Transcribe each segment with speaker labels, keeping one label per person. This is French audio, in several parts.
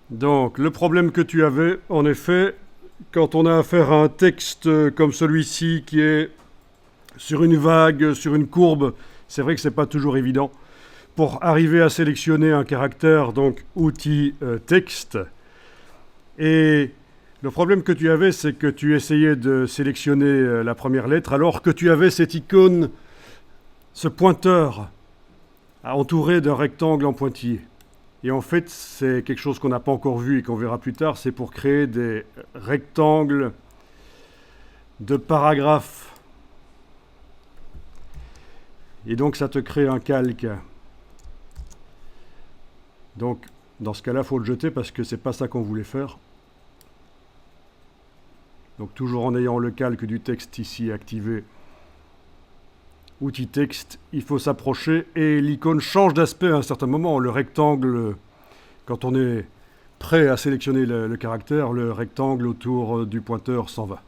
Speaker 1: Donc, le problème que tu avais, en effet, quand on a affaire à un texte comme celui-ci qui est sur une vague, sur une courbe, c'est vrai que c'est pas toujours évident. Pour arriver à sélectionner un caractère, donc outil texte, et le problème que tu avais, c'est que tu essayais de sélectionner la première lettre alors que tu avais cette icône, ce pointeur entouré d'un rectangle en pointillé. Et en fait, c'est quelque chose qu'on n'a pas encore vu et qu'on verra plus tard, c'est pour créer des rectangles de paragraphes. Et donc ça te crée un calque. Donc dans ce cas-là, il faut le jeter parce que c'est pas ça qu'on voulait faire. Donc toujours en ayant le calque du texte ici activé. Outil texte, il faut s'approcher et l'icône change d'aspect à un certain moment. Le rectangle, quand on est prêt à sélectionner le caractère, le rectangle autour du pointeur s'en va.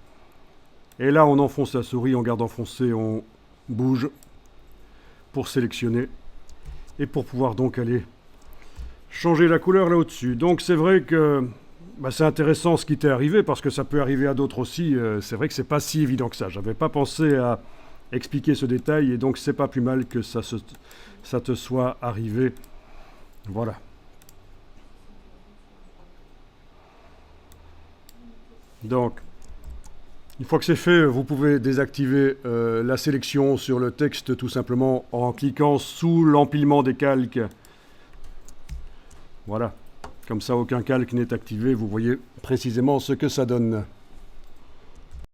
Speaker 1: Et là, on enfonce la souris, on garde enfoncé, on bouge pour sélectionner et pour pouvoir donc aller changer la couleur là au-dessus. Donc c'est vrai que c'est intéressant ce qui t'est arrivé parce que ça peut arriver à d'autres aussi. C'est vrai que c'est pas si évident que ça. J'avais pas pensé à expliquer ce détail et donc c'est pas plus mal que ça te soit arrivé. Voilà. Donc, une fois que c'est fait, vous pouvez désactiver la sélection sur le texte tout simplement en cliquant sous l'empilement des calques. Voilà. Comme ça, aucun calque n'est activé. Vous voyez précisément ce que ça donne.